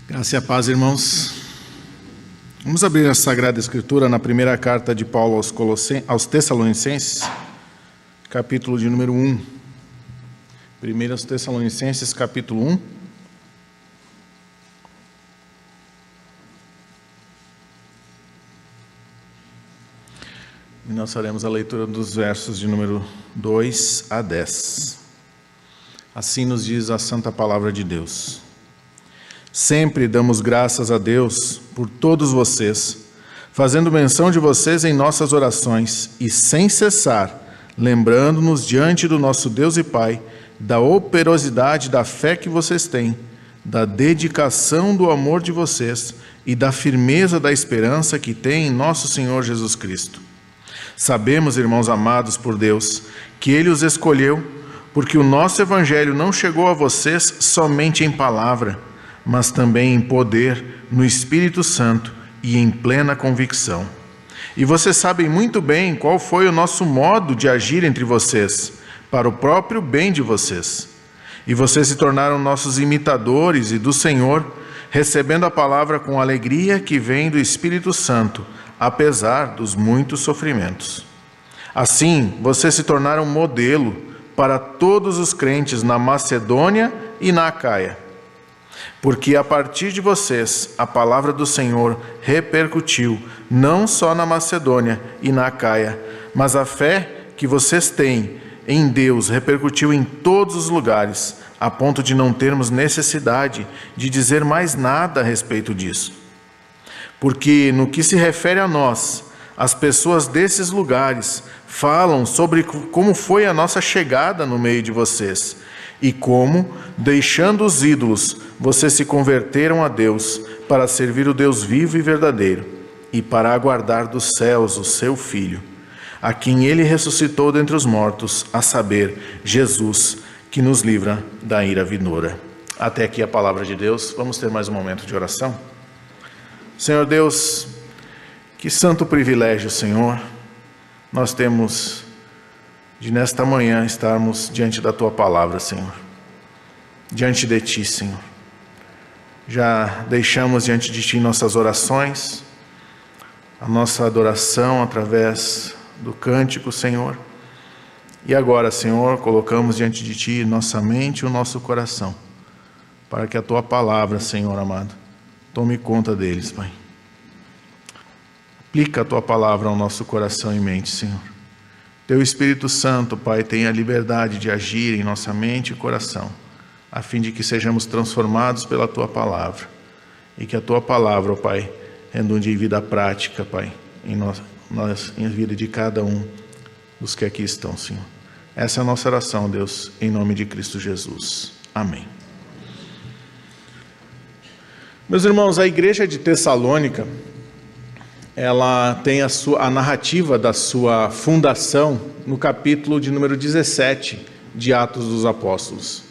Graça e a paz, irmãos. Vamos abrir a Sagrada Escritura na primeira carta de Paulo aos Tessalonicenses, capítulo de número 1. 1 Tessalonicenses, capítulo 1. E nós faremos a leitura dos versos de número 2 a 10. Assim nos diz a santa palavra de Deus. Sempre damos graças a Deus por todos vocês, fazendo menção de vocês em nossas orações e sem cessar, lembrando-nos diante do nosso Deus e Pai da operosidade da fé que vocês têm, da dedicação do amor de vocês e da firmeza da esperança que têm em nosso Senhor Jesus Cristo. Sabemos, irmãos amados por Deus, que Ele os escolheu, porque o nosso Evangelho não chegou a vocês somente em palavra, mas também em poder, no Espírito Santo e em plena convicção. E vocês sabem muito bem qual foi o nosso modo de agir entre vocês, para o próprio bem de vocês. E vocês se tornaram nossos imitadores e do Senhor, recebendo a palavra com alegria que vem do Espírito Santo, apesar dos muitos sofrimentos. Assim, vocês se tornaram modelo para todos os crentes na Macedônia e na Acaia. Porque a partir de vocês, a palavra do Senhor repercutiu, não só na Macedônia e na Acaia, mas a fé que vocês têm em Deus repercutiu em todos os lugares, a ponto de não termos necessidade de dizer mais nada a respeito disso. Porque, no que se refere a nós, as pessoas desses lugares falam sobre como foi a nossa chegada no meio de vocês, e como, deixando os ídolos, vocês se converteram a Deus para servir o Deus vivo e verdadeiro e para aguardar dos céus o seu Filho, a quem Ele ressuscitou dentre os mortos, a saber, Jesus, que nos livra da ira vindoura. Até aqui a palavra de Deus. Vamos ter mais um momento de oração? Senhor Deus, que santo privilégio, Senhor, nós temos de nesta manhã estarmos diante da Tua palavra, Senhor. Diante de Ti, Senhor. Já deixamos diante de Ti nossas orações, a nossa adoração através do cântico, Senhor. E agora, Senhor, colocamos diante de Ti nossa mente e o nosso coração, para que a Tua palavra, Senhor amado, tome conta deles, Pai. Aplica a Tua palavra ao nosso coração e mente, Senhor. Teu Espírito Santo, Pai, tenha a liberdade de agir em nossa mente e coração, a fim de que sejamos transformados pela Tua palavra, e que a Tua palavra, ó Pai, redunde em vida prática, Pai, em vida de cada um dos que aqui estão, Senhor. Essa é a nossa oração, Deus, em nome de Cristo Jesus. Amém. Meus irmãos, a igreja de Tessalônica, ela tem a narrativa da sua fundação no capítulo de número 17 de Atos dos Apóstolos.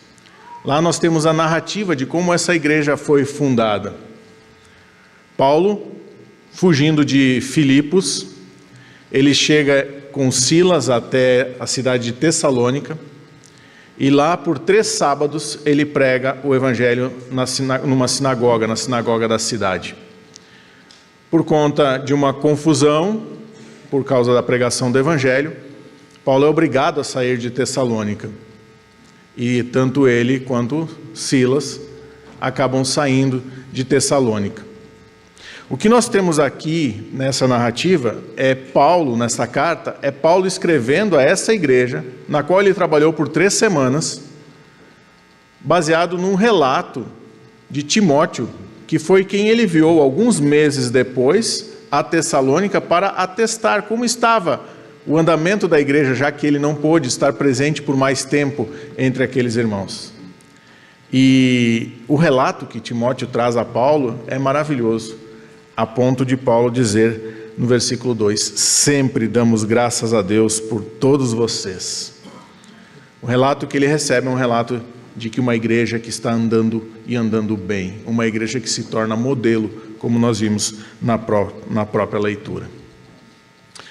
Lá nós temos a narrativa de como essa igreja foi fundada. Paulo, fugindo de Filipos, ele chega com Silas até a cidade de Tessalônica, e lá por 3 sábados ele prega o evangelho numa sinagoga, na sinagoga da cidade. Por conta de uma confusão, por causa da pregação do Evangelho, Paulo é obrigado a sair de Tessalônica. E tanto ele quanto Silas acabam saindo de Tessalônica. O que nós temos aqui nessa narrativa é Paulo, nessa carta, é Paulo escrevendo a essa igreja, na qual ele trabalhou por 3 semanas, baseado num relato de Timóteo, que foi quem ele enviou alguns meses depois a Tessalônica para atestar como estava o andamento da igreja, já que ele não pôde estar presente por mais tempo entre aqueles irmãos. E o relato que Timóteo traz a Paulo é maravilhoso, a ponto de Paulo dizer no versículo 2, sempre damos graças a Deus por todos vocês. O relato que ele recebe é um relato de que uma igreja que está andando e andando bem, uma igreja que se torna modelo, como nós vimos na própria leitura.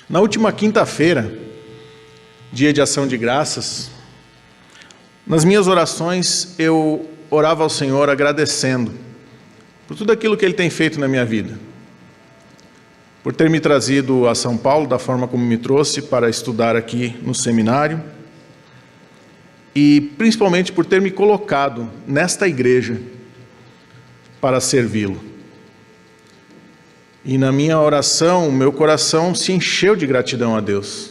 Na última quinta-feira, dia de ação de graças, nas minhas orações eu orava ao Senhor agradecendo por tudo aquilo que Ele tem feito na minha vida, por ter me trazido a São Paulo da forma como me trouxe para estudar aqui no seminário, e principalmente por ter me colocado nesta igreja para servi-lo. E na minha oração, meu coração se encheu de gratidão a Deus,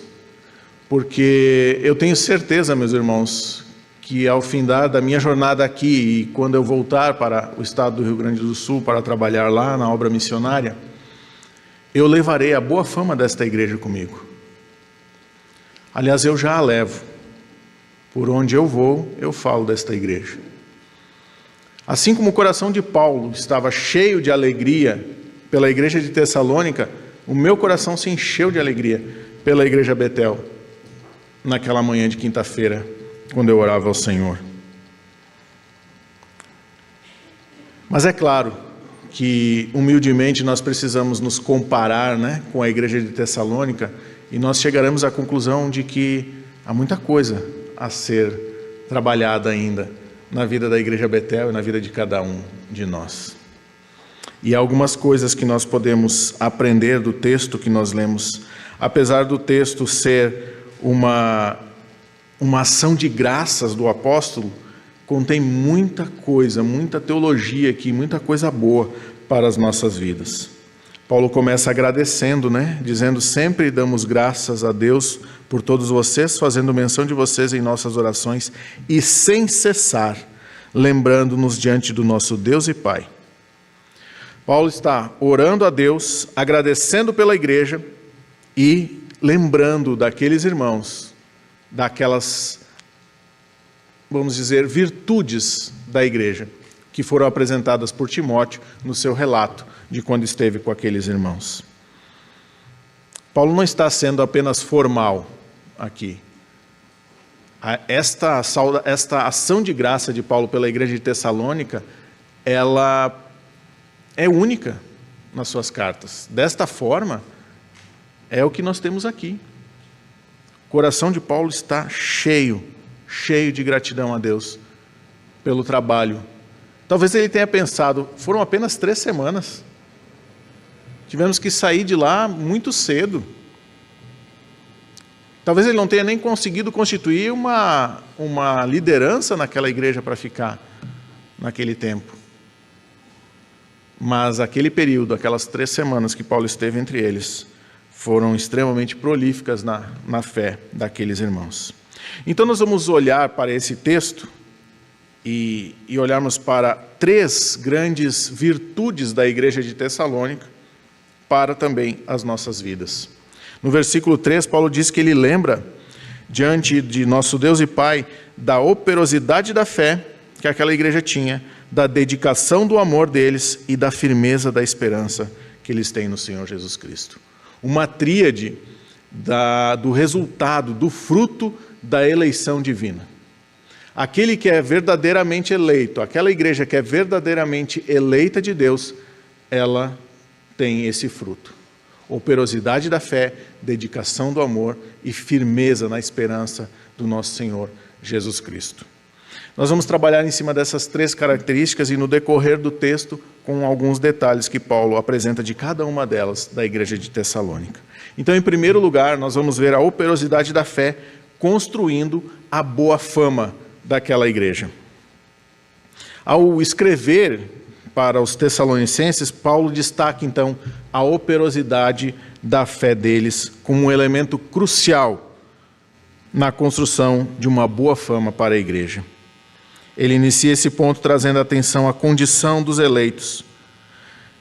porque eu tenho certeza, meus irmãos, que ao findar da minha jornada aqui e quando eu voltar para o estado do Rio Grande do Sul para trabalhar lá na obra missionária, eu levarei a boa fama desta igreja comigo. Aliás, eu já a levo. Por onde eu vou, eu falo desta igreja. Assim como o coração de Paulo estava cheio de alegria pela igreja de Tessalônica, o meu coração se encheu de alegria pela igreja Betel, naquela manhã de quinta-feira, quando eu orava ao Senhor. Mas é claro que, humildemente, nós precisamos nos comparar, com a igreja de Tessalônica, e nós chegaremos à conclusão de que há muita coisa a ser trabalhada ainda na vida da igreja Betel e na vida de cada um de nós. E há algumas coisas que nós podemos aprender do texto que nós lemos, apesar do texto ser uma ação de graças do apóstolo, contém muita coisa, muita teologia aqui, muita coisa boa para as nossas vidas. Paulo começa agradecendo, dizendo: sempre damos graças a Deus por todos vocês, fazendo menção de vocês em nossas orações e sem cessar, lembrando-nos diante do nosso Deus e Pai. Paulo está orando a Deus, agradecendo pela igreja e lembrando daqueles irmãos, daquelas, vamos dizer, virtudes da igreja que foram apresentadas por Timóteo no seu relato de quando esteve com aqueles irmãos. Paulo não está sendo apenas formal aqui. Esta ação de graça de Paulo pela igreja de Tessalônica, ela é única nas suas cartas. Desta forma, é o que nós temos aqui. O coração de Paulo está cheio de gratidão a Deus pelo trabalho. Talvez ele tenha pensado: foram apenas 3 semanas. Tivemos que sair de lá muito cedo. Talvez ele não tenha nem conseguido constituir uma liderança naquela igreja para ficar naquele tempo. Mas aquele período, aquelas 3 semanas que Paulo esteve entre eles, foram extremamente prolíficas na fé daqueles irmãos. Então nós vamos olhar para esse texto e olharmos para 3 grandes virtudes da igreja de Tessalônica para também as nossas vidas. No versículo 3, Paulo diz que ele lembra, diante de nosso Deus e Pai, da operosidade da fé que aquela igreja tinha, da dedicação do amor deles e da firmeza da esperança que eles têm no Senhor Jesus Cristo. Uma tríade do resultado, do fruto da eleição divina. Aquele que é verdadeiramente eleito, aquela igreja que é verdadeiramente eleita de Deus, ela tem esse fruto: operosidade da fé, dedicação do amor e firmeza na esperança do nosso Senhor Jesus Cristo. Nós vamos trabalhar em cima dessas 3 características e no decorrer do texto com alguns detalhes que Paulo apresenta de cada uma delas da igreja de Tessalônica. Então, em primeiro lugar, nós vamos ver a operosidade da fé construindo a boa fama daquela igreja. Ao escrever para os Tessalonicenses, Paulo destaca então a operosidade da fé deles como um elemento crucial na construção de uma boa fama para a igreja. Ele inicia esse ponto trazendo atenção à condição dos eleitos.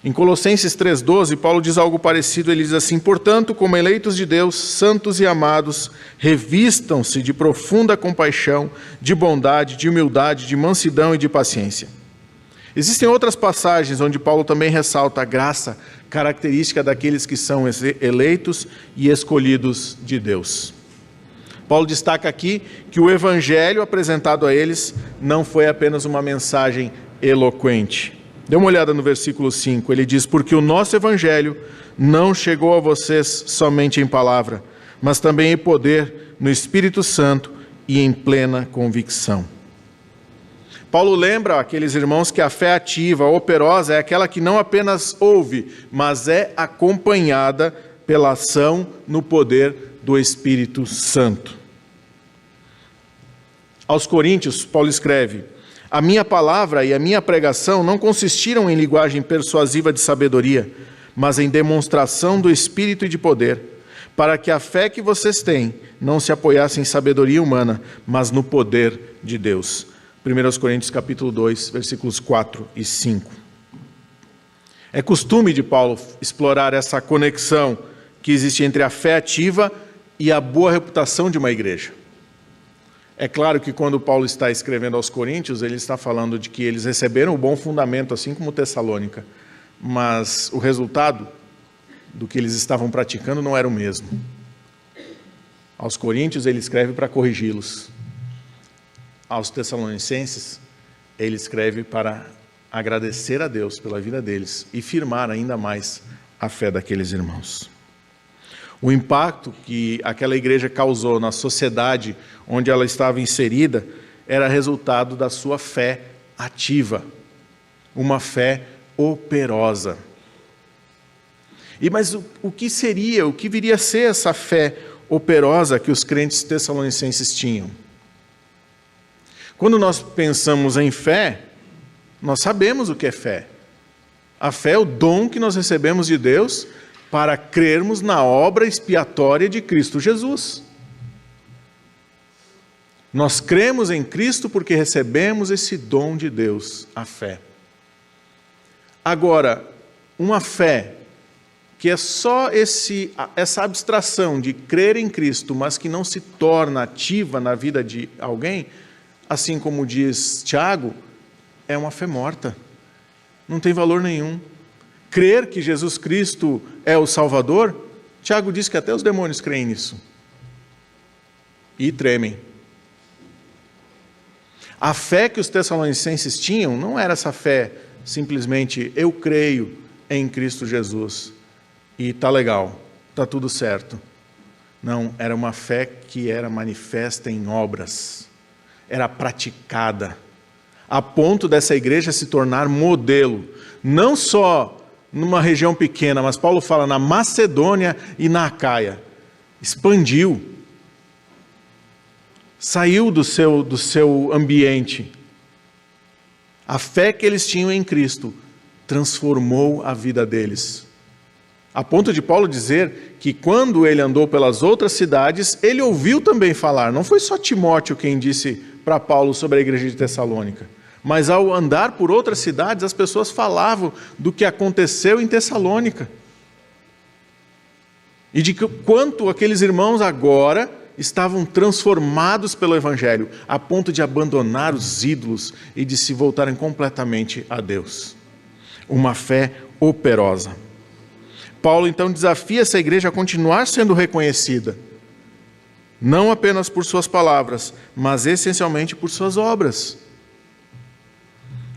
Em Colossenses 3,12, Paulo diz algo parecido. Ele diz assim: portanto, como eleitos de Deus, santos e amados, revistam-se de profunda compaixão, de bondade, de humildade, de mansidão e de paciência. Existem outras passagens onde Paulo também ressalta a graça característica daqueles que são eleitos e escolhidos de Deus. Paulo destaca aqui que o evangelho apresentado a eles não foi apenas uma mensagem eloquente. Dê uma olhada no versículo 5, ele diz: porque o nosso evangelho não chegou a vocês somente em palavra, mas também em poder, no Espírito Santo e em plena convicção. Paulo lembra aqueles irmãos que a fé ativa, operosa, é aquela que não apenas ouve, mas é acompanhada pela ação no poder do Espírito Santo. Aos Coríntios, Paulo escreve: a minha palavra e a minha pregação não consistiram em linguagem persuasiva de sabedoria, mas em demonstração do Espírito e de poder, para que a fé que vocês têm não se apoiasse em sabedoria humana, mas no poder de Deus. 1 Coríntios capítulo 2, versículos 4 e 5. É costume de Paulo explorar essa conexão que existe entre a fé ativa e a boa reputação de uma igreja. É claro que quando Paulo está escrevendo aos Coríntios, ele está falando de que eles receberam o bom fundamento, assim como Tessalônica, mas o resultado do que eles estavam praticando não era o mesmo. Aos Coríntios ele escreve para corrigi-los. Aos Tessalonicenses ele escreve para agradecer a Deus pela vida deles e firmar ainda mais a fé daqueles irmãos. O impacto que aquela igreja causou na sociedade onde ela estava inserida era resultado da sua fé ativa, uma fé operosa. Mas o que viria a ser essa fé operosa que os crentes tessalonicenses tinham? Quando nós pensamos em fé, nós sabemos o que é fé. A fé é o dom que nós recebemos de Deus para crermos na obra expiatória de Cristo Jesus. Nós cremos em Cristo porque recebemos esse dom de Deus, a fé. Agora, uma fé que é só essa abstração de crer em Cristo, mas que não se torna ativa na vida de alguém, assim como diz Tiago, é uma fé morta. Não tem valor nenhum. Crer que Jesus Cristo é o Salvador, Tiago diz que até os demônios creem nisso. E tremem. A fé que os tessalonicenses tinham não era essa fé simplesmente eu creio em Cristo Jesus e tá legal, tá tudo certo. Não, era uma fé que era manifesta em obras, era praticada, a ponto dessa igreja se tornar modelo, não só numa região pequena, mas Paulo fala na Macedônia e na Acaia, expandiu, saiu do seu ambiente. A fé que eles tinham em Cristo transformou a vida deles. A ponto de Paulo dizer que quando ele andou pelas outras cidades, ele ouviu também falar. Não foi só Timóteo quem disse para Paulo sobre a igreja de Tessalônica, mas ao andar por outras cidades, as pessoas falavam do que aconteceu em Tessalônica. E de quanto aqueles irmãos agora estavam transformados pelo Evangelho, a ponto de abandonar os ídolos e de se voltarem completamente a Deus. Uma fé operosa. Paulo então desafia essa igreja a continuar sendo reconhecida, não apenas por suas palavras, mas essencialmente por suas obras.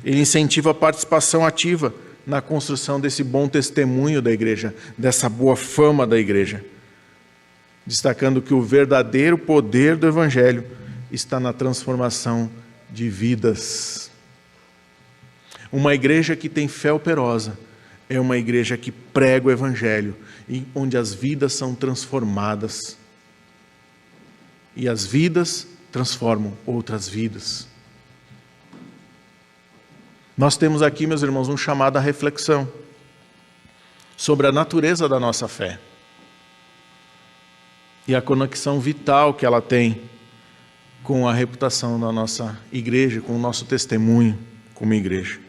Ele incentiva a participação ativa na construção desse bom testemunho da igreja, dessa boa fama da igreja, destacando que o verdadeiro poder do Evangelho está na transformação de vidas. Uma igreja que tem fé operosa é uma igreja que prega o Evangelho, onde as vidas são transformadas. E as vidas transformam outras vidas. Nós temos aqui, meus irmãos, um chamado à reflexão sobre a natureza da nossa fé e a conexão vital que ela tem com a reputação da nossa igreja, com o nosso testemunho como igreja.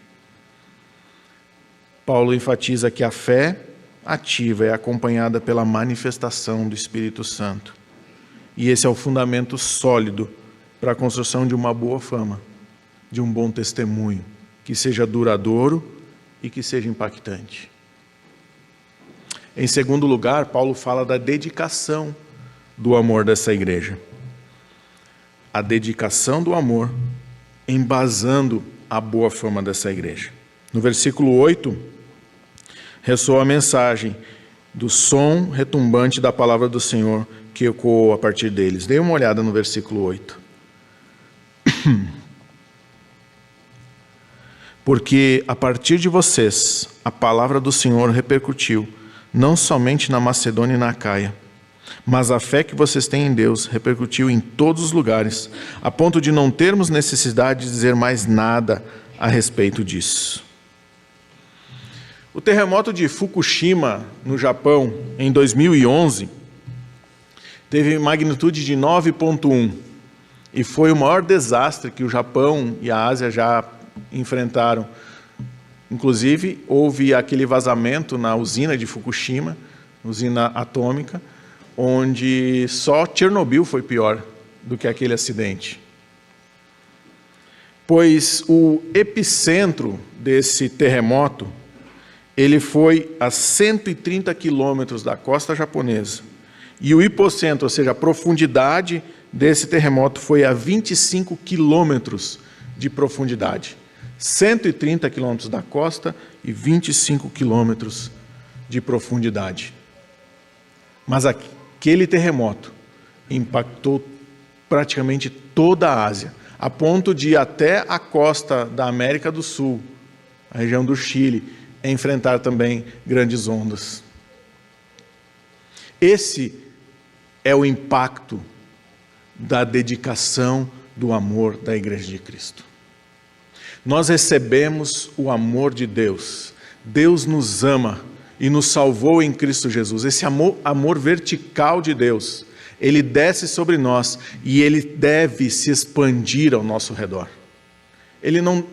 Paulo enfatiza que a fé ativa é acompanhada pela manifestação do Espírito Santo. E esse é o fundamento sólido para a construção de uma boa fama, de um bom testemunho, que seja duradouro e que seja impactante. Em segundo lugar, Paulo fala da dedicação do amor dessa igreja. A dedicação do amor embasando a boa fama dessa igreja. No versículo 8, ressoa a mensagem do som retumbante da palavra do Senhor que ecoou a partir deles. Dê uma olhada no versículo 8. porque a partir de vocês a palavra do Senhor repercutiu, não somente na Macedônia e na Acaia, mas a fé que vocês têm em Deus repercutiu em todos os lugares, a ponto de não termos necessidade de dizer mais nada a respeito disso. O terremoto de Fukushima, no Japão, em 2011, teve magnitude de 9,1 e foi o maior desastre que o Japão e a Ásia já enfrentaram. Inclusive, houve aquele vazamento na usina de Fukushima, usina atômica, onde só Chernobyl foi pior do que aquele acidente. Pois o epicentro desse terremoto, ele foi a 130 quilômetros da costa japonesa. E o hipocentro, ou seja, a profundidade desse terremoto foi a 25 quilômetros de profundidade. 130 quilômetros da costa e 25 quilômetros de profundidade. Mas aquele terremoto impactou praticamente toda a Ásia, a ponto de ir até a costa da América do Sul, a região do Chile, enfrentar também grandes ondas. Esse é o impacto da dedicação, do amor da Igreja de Cristo. Nós recebemos o amor de Deus. Deus nos ama e nos salvou em Cristo Jesus. Esse amor vertical de Deus, ele desce sobre nós e ele deve se expandir ao nosso redor.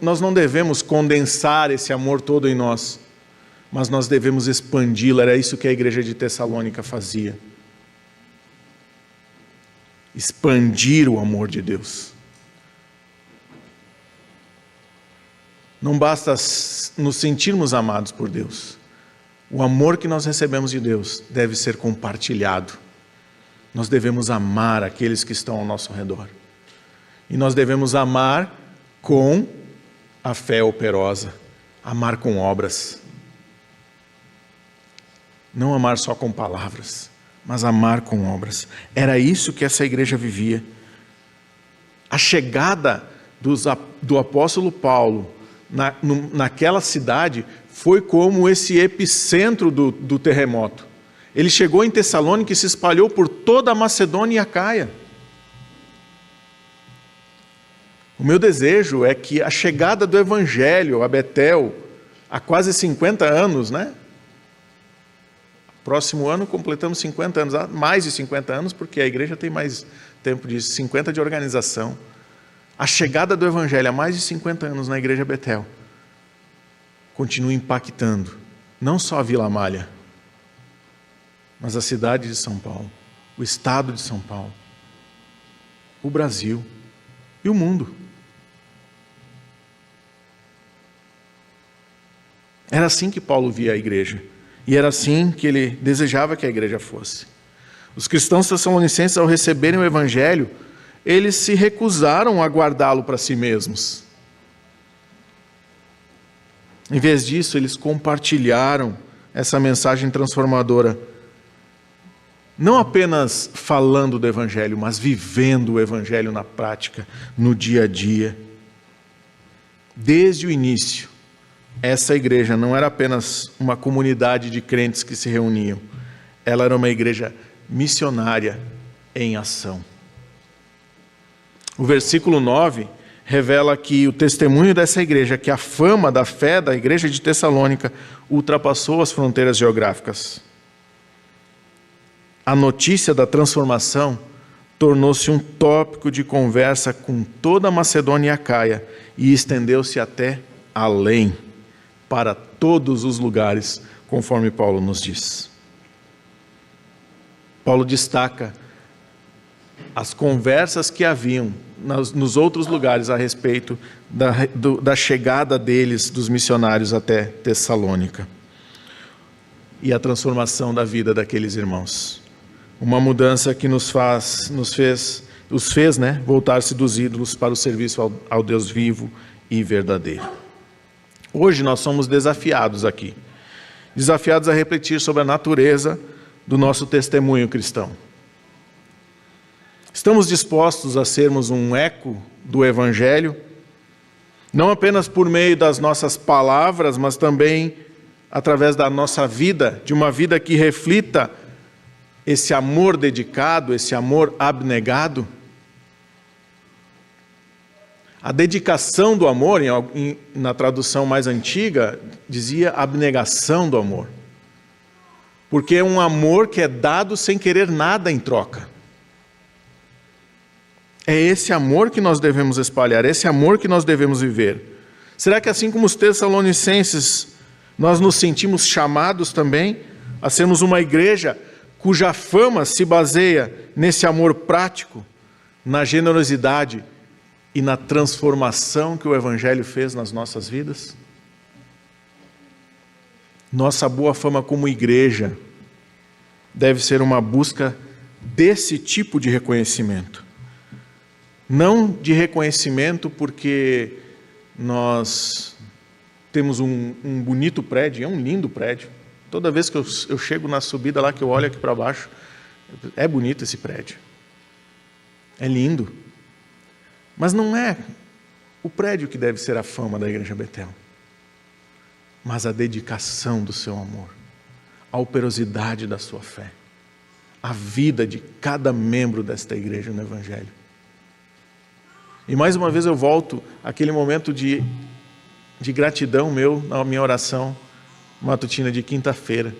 Nós não devemos condensar esse amor todo em nós, mas nós devemos expandi-lo. Era isso que a igreja de Tessalônica fazia. Expandir o amor de Deus. Não basta nos sentirmos amados por Deus. O amor que nós recebemos de Deus deve ser compartilhado. Nós devemos amar aqueles que estão ao nosso redor. E nós devemos amar com a fé operosa, amar com obras. Não amar só com palavras, mas amar com obras. Era isso que essa igreja vivia. A chegada do apóstolo Paulo naquela cidade foi como esse epicentro do terremoto. Ele chegou em Tessalônica e se espalhou por toda a Macedônia e Acaia. O meu desejo é que a chegada do Evangelho a Betel, há quase 50 anos, né? Próximo ano completamos 50 anos, mais de 50 anos, porque a igreja tem mais tempo de 50 de organização. A chegada do Evangelho há mais de 50 anos na igreja Betel continua impactando, não só a Vila Malha, mas a cidade de São Paulo, o estado de São Paulo, o Brasil e o mundo. Era assim que Paulo via a igreja, e era assim que ele desejava que a igreja fosse. Os cristãos tessalonicenses, ao receberem o Evangelho, eles se recusaram a guardá-lo para si mesmos. Em vez disso, eles compartilharam essa mensagem transformadora, não apenas falando do Evangelho, mas vivendo o Evangelho na prática, no dia a dia. Desde o início, essa igreja não era apenas uma comunidade de crentes que se reuniam, ela era uma igreja missionária em ação. O versículo 9 revela que o testemunho dessa igreja, que a fama da fé da igreja de Tessalônica ultrapassou as fronteiras geográficas. A notícia da transformação tornou-se um tópico de conversa com toda a Macedônia e Acaia e estendeu-se até além, para todos os lugares, conforme Paulo nos diz. Paulo destaca as conversas que haviam nos outros lugares a respeito da chegada deles, dos missionários até Tessalônica, e a transformação da vida daqueles irmãos. Uma mudança que os fez voltar-se dos ídolos para o serviço ao Deus vivo e verdadeiro. Hoje nós somos desafiados aqui, desafiados a refletir sobre a natureza do nosso testemunho cristão. Estamos dispostos a sermos um eco do Evangelho, Não apenas por meio das nossas palavras, mas também através da nossa vida, de uma vida que reflita esse amor dedicado, esse amor abnegado. A dedicação do amor, na tradução mais antiga, dizia abnegação do amor. Porque é um amor que é dado sem querer nada em troca. É esse amor que nós devemos espalhar, esse amor que nós devemos viver. Será que assim como os Tessalonicenses, nós nos sentimos chamados também a sermos uma igreja cuja fama se baseia nesse amor prático, na generosidade e na transformação que o Evangelho fez nas nossas vidas? Nossa boa fama como igreja deve ser uma busca desse tipo de reconhecimento. Não de reconhecimento porque nós temos um bonito prédio, é um lindo prédio. Toda vez que eu chego na subida lá, que eu olho aqui para baixo, é bonito esse prédio. É lindo. Mas não é o prédio que deve ser a fama da Igreja Betel, mas a dedicação do seu amor, a operosidade da sua fé, a vida de cada membro desta igreja no Evangelho. E mais uma vez eu volto àquele momento de gratidão meu, na minha oração matutina de quinta-feira.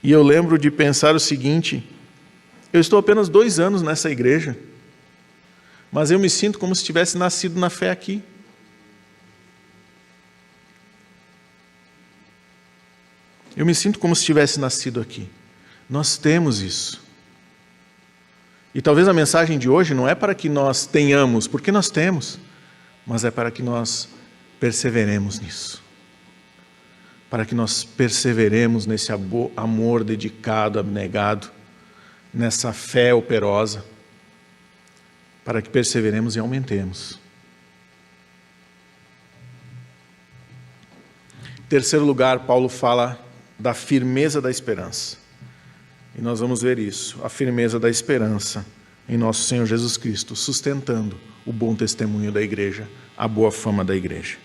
E eu lembro de pensar o seguinte: eu estou apenas 2 anos nessa igreja, mas eu me sinto como se tivesse nascido na fé aqui. Eu me sinto como se tivesse nascido aqui. Nós temos isso. E talvez a mensagem de hoje não é para que nós tenhamos, porque nós temos, mas é para que nós perseveremos nisso. Para que nós perseveremos nesse amor dedicado, abnegado, nessa fé operosa, para que perseveremos e aumentemos. Em terceiro lugar, Paulo fala da firmeza da esperança. E nós vamos ver isso, a firmeza da esperança em nosso Senhor Jesus Cristo, sustentando o bom testemunho da igreja, a boa fama da igreja.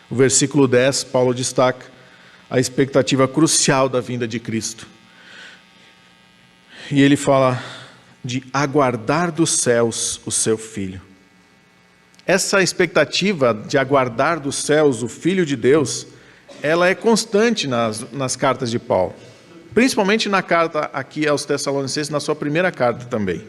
O versículo 10, Paulo destaca a expectativa crucial da vinda de Cristo. E ele fala de aguardar dos céus o seu Filho. Essa expectativa de aguardar dos céus o Filho de Deus, ela é constante nas cartas de Paulo. Principalmente na carta aqui aos Tessalonicenses, na sua primeira carta também.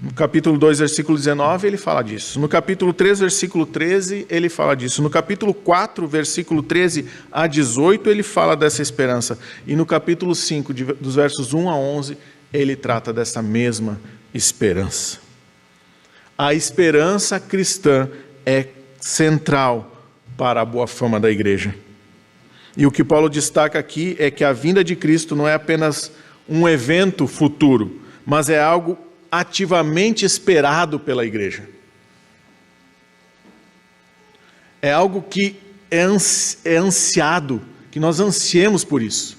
No capítulo 2, versículo 19, ele fala disso. No capítulo 3, versículo 13, ele fala disso. No capítulo 4, versículo 13 a 18, ele fala dessa esperança. E no capítulo 5, dos versos 1 a 11, ele trata dessa mesma esperança. A esperança cristã é central para a boa fama da igreja. E o que Paulo destaca aqui é que a vinda de Cristo não é apenas um evento futuro, mas é algo ativamente esperado pela igreja. É algo que é ansiado, que nós ansiemos por isso.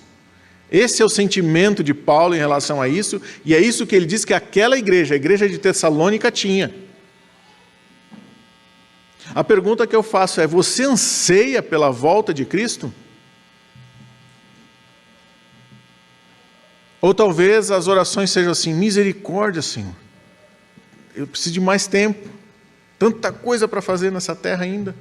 Esse é o sentimento de Paulo em relação a isso, e é isso que ele diz que aquela igreja, a igreja de Tessalônica, tinha. A pergunta que eu faço é: você anseia pela volta de Cristo? Ou talvez as orações sejam assim: misericórdia, Senhor, eu preciso de mais tempo, tanta coisa para fazer nessa terra ainda.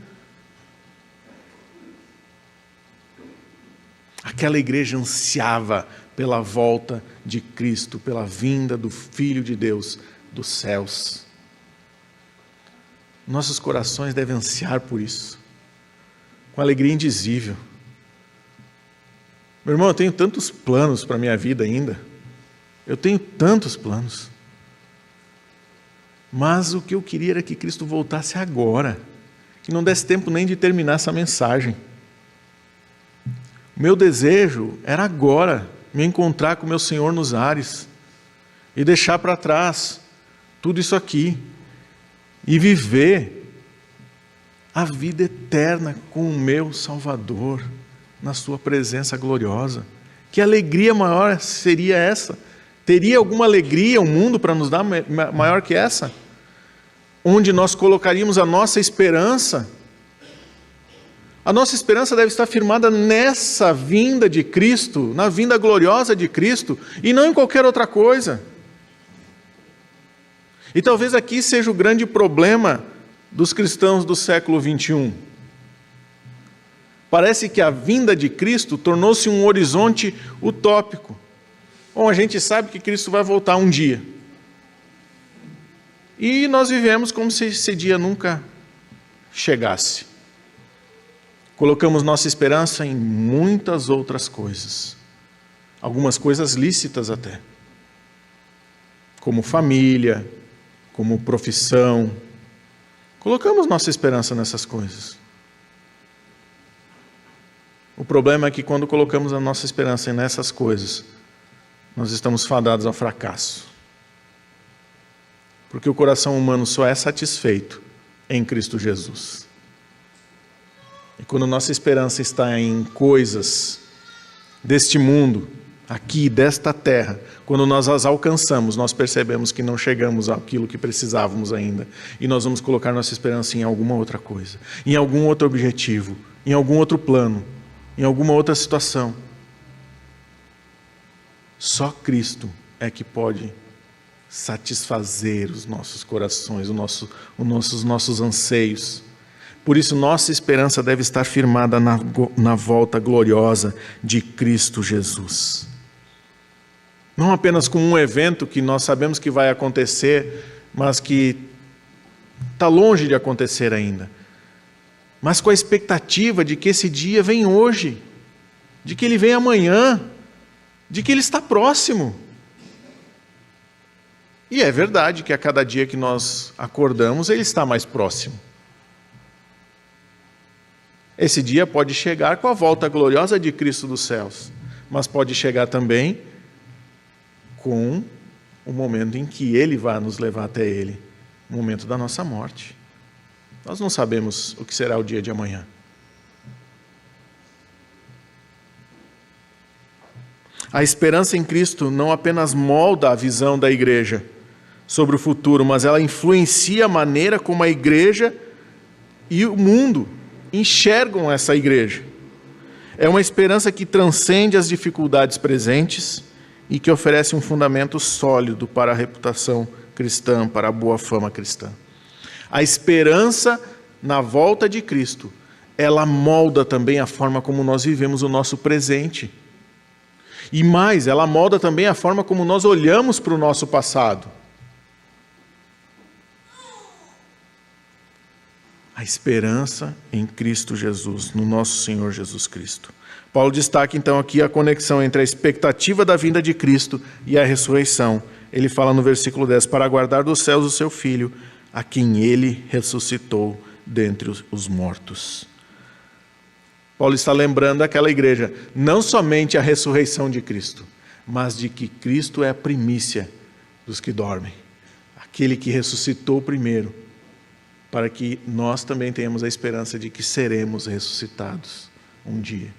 Aquela igreja ansiava pela volta de Cristo, pela vinda do Filho de Deus dos céus. Nossos corações devem ansiar por isso, com alegria indizível. Meu irmão, eu tenho tantos planos para a minha vida ainda. Eu tenho tantos planos. Mas o que eu queria era que Cristo voltasse agora. Que não desse tempo nem de terminar essa mensagem. O meu desejo era agora me encontrar com o meu Senhor nos ares. E deixar para trás tudo isso aqui. E viver a vida eterna com o meu Salvador, na sua presença gloriosa. Que alegria maior seria essa? Teria alguma alegria o mundo para nos dar maior que essa? onde nós colocaríamos a nossa esperança deve estar firmada nessa vinda de Cristo, na vinda gloriosa de Cristo, e não em qualquer outra coisa. E talvez aqui seja o grande problema dos cristãos do século 21. Parece que a vinda de Cristo tornou-se um horizonte utópico. Bom, a gente sabe que Cristo vai voltar um dia. E nós vivemos como se esse dia nunca chegasse. Colocamos nossa esperança em muitas outras coisas. Algumas coisas lícitas até. Como família, como profissão. Colocamos nossa esperança nessas coisas. O problema é que quando colocamos a nossa esperança nessas coisas, nós estamos fadados ao fracasso. Porque o coração humano só é satisfeito em Cristo Jesus. E quando nossa esperança está em coisas deste mundo, aqui, desta terra, quando nós as alcançamos, nós percebemos que não chegamos àquilo que precisávamos ainda. E nós vamos colocar nossa esperança em alguma outra coisa, em algum outro objetivo, em algum outro plano, em alguma outra situação. Só Cristo é que pode satisfazer os nossos corações, os nossos anseios. Por isso, nossa esperança deve estar firmada na volta gloriosa de Cristo Jesus. Não apenas com um evento que nós sabemos que vai acontecer, mas que está longe de acontecer ainda. Mas com a expectativa de que esse dia vem hoje, de que ele vem amanhã, de que ele está próximo. E é verdade que a cada dia que nós acordamos, ele está mais próximo. Esse dia pode chegar com a volta gloriosa de Cristo dos céus, mas pode chegar também com o momento em que Ele vai nos levar até Ele, o momento da nossa morte. Nós não sabemos o que será o dia de amanhã. A esperança em Cristo não apenas molda a visão da igreja sobre o futuro, mas ela influencia a maneira como a igreja e o mundo enxergam essa igreja. É uma esperança que transcende as dificuldades presentes e que oferece um fundamento sólido para a reputação cristã, para a boa fama cristã. A esperança na volta de Cristo, ela molda também a forma como nós vivemos o nosso presente. E mais, ela molda também a forma como nós olhamos para o nosso passado. A esperança em Cristo Jesus, no nosso Senhor Jesus Cristo. Paulo destaca então aqui a conexão entre a expectativa da vinda de Cristo e a ressurreição. Ele fala no versículo 10, para aguardar dos céus o seu Filho, a quem ele ressuscitou dentre os mortos. Paulo está lembrando aquela igreja, não somente a ressurreição de Cristo, mas de que Cristo é a primícia dos que dormem. Aquele que ressuscitou primeiro, para que nós também tenhamos a esperança de que seremos ressuscitados um dia.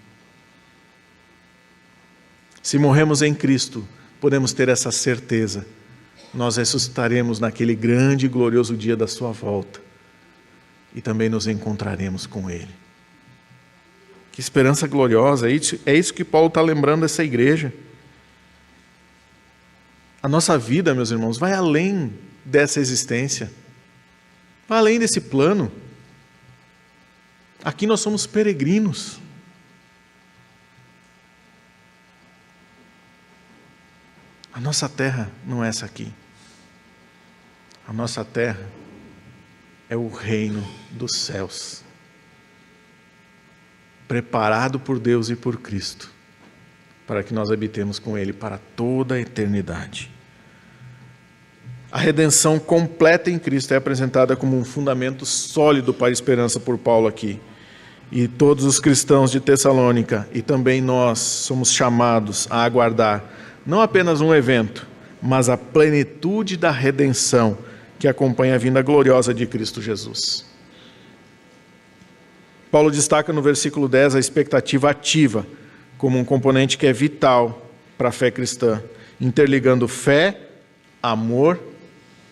Se morremos em Cristo, podemos ter essa certeza. Nós ressuscitaremos naquele grande e glorioso dia da sua volta. E também nos encontraremos com Ele. Que esperança gloriosa, é isso que Paulo está lembrando essa igreja. A nossa vida, meus irmãos, vai além dessa existência. Vai além desse plano. Aqui nós somos peregrinos. A nossa terra não é essa aqui. A nossa terra é o reino dos céus, preparado por Deus e por Cristo, para que nós habitemos com Ele para toda a eternidade. A redenção completa em Cristo é apresentada como um fundamento sólido para a esperança por Paulo aqui. E todos os cristãos de Tessalônica, e também nós, somos chamados a aguardar não apenas um evento, mas a plenitude da redenção que acompanha a vinda gloriosa de Cristo Jesus. Paulo destaca no versículo 10 a expectativa ativa, como um componente que é vital para a fé cristã, interligando fé, amor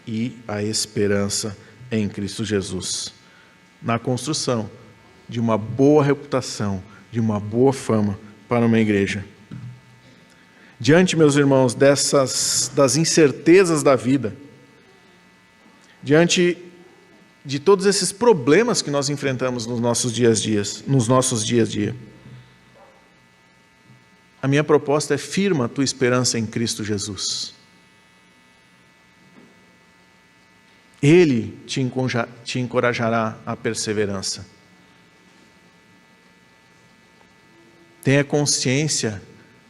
e a esperança em Cristo Jesus, na construção de uma boa reputação, de uma boa fama para uma igreja. Diante, meus irmãos, das incertezas da vida, diante de todos esses problemas que nós enfrentamos nos nossos dias a dia, a minha proposta é: firma a tua esperança em Cristo Jesus. Ele te encorajará à perseverança. Tenha consciência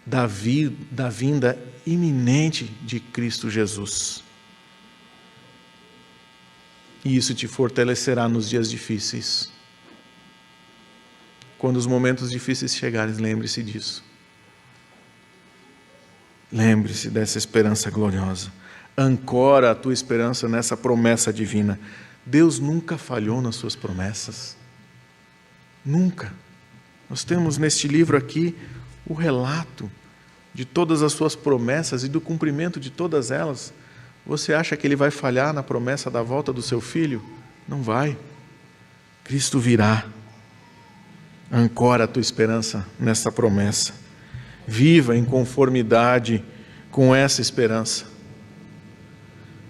da vinda iminente de Cristo Jesus. E isso te fortalecerá nos dias difíceis. Quando os momentos difíceis chegarem, lembre-se disso. Lembre-se dessa esperança gloriosa. Ancora a tua esperança nessa promessa divina. Deus nunca falhou nas suas promessas. Nunca. Nós temos neste livro aqui o relato de todas as suas promessas e do cumprimento de todas elas. Você acha que ele vai falhar na promessa da volta do seu filho? Não vai. Cristo virá. Ancora a tua esperança nessa promessa. Viva em conformidade com essa esperança,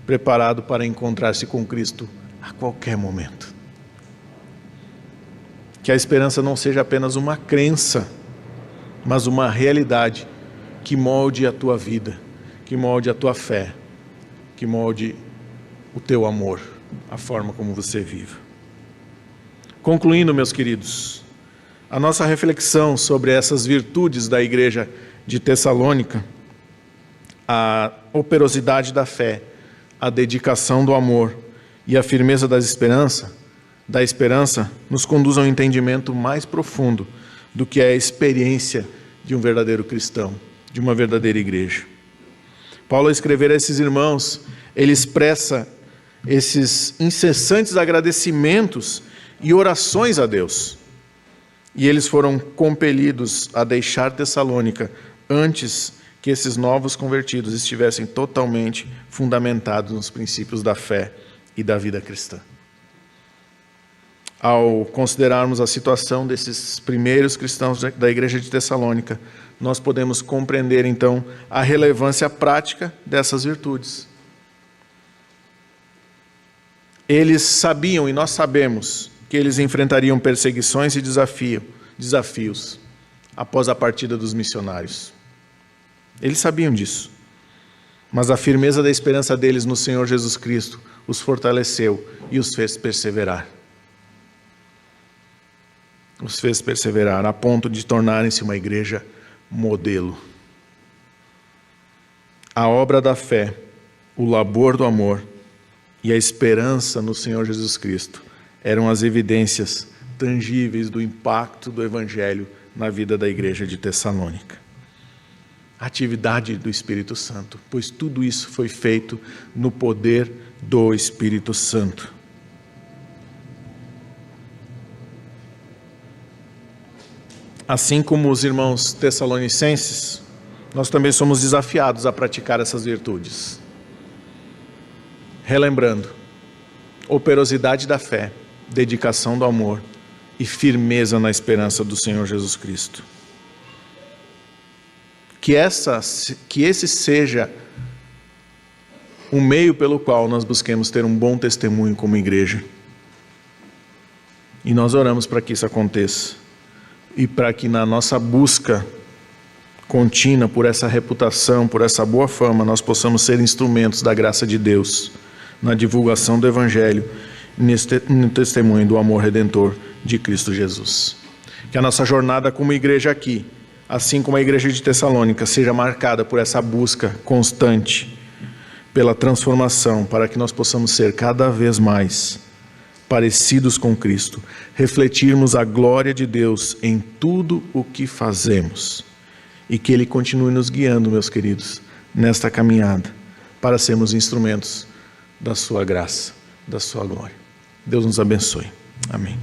preparado para encontrar-se com Cristo a qualquer momento. Que a esperança não seja apenas uma crença, mas uma realidade que molde a tua vida, que molde a tua fé, que molde o teu amor, a forma como você vive. Concluindo, meus queridos, a nossa reflexão sobre essas virtudes da igreja de Tessalônica, a operosidade da fé, a dedicação do amor e a firmeza da esperança, nos conduz a um entendimento mais profundo do que é a experiência de um verdadeiro cristão, de uma verdadeira igreja. Paulo, ao escrever a esses irmãos, ele expressa esses incessantes agradecimentos e orações a Deus. E eles foram compelidos a deixar Tessalônica antes que esses novos convertidos estivessem totalmente fundamentados nos princípios da fé e da vida cristã. Ao considerarmos a situação desses primeiros cristãos da igreja de Tessalônica, nós podemos compreender, então, a relevância prática dessas virtudes. Eles sabiam, e nós sabemos, que eles enfrentariam perseguições e desafios após a partida dos missionários. Eles sabiam disso. Mas a firmeza da esperança deles no Senhor Jesus Cristo os fortaleceu e os fez perseverar. Os fez perseverar a ponto de tornarem-se uma igreja modelo. A obra da fé, o labor do amor e a esperança no Senhor Jesus Cristo eram as evidências tangíveis do impacto do Evangelho na vida da igreja de Tessalônica. A atividade do Espírito Santo, pois tudo isso foi feito no poder do Espírito Santo. Assim como os irmãos tessalonicenses, nós também somos desafiados a praticar essas virtudes. Relembrando, operosidade da fé, dedicação do amor e firmeza na esperança do Senhor Jesus Cristo. Que esse seja o meio pelo qual nós busquemos ter um bom testemunho como igreja. E nós oramos para que isso aconteça. E para que na nossa busca contínua por essa reputação, por essa boa fama, nós possamos ser instrumentos da graça de Deus na divulgação do Evangelho e no testemunho do amor redentor de Cristo Jesus. Que a nossa jornada como igreja aqui, assim como a igreja de Tessalônica, seja marcada por essa busca constante pela transformação, para que nós possamos ser cada vez mais parecidos com Cristo, refletirmos a glória de Deus em tudo o que fazemos e que Ele continue nos guiando, meus queridos, nesta caminhada, para sermos instrumentos da sua graça, da sua glória. Deus nos abençoe. Amém.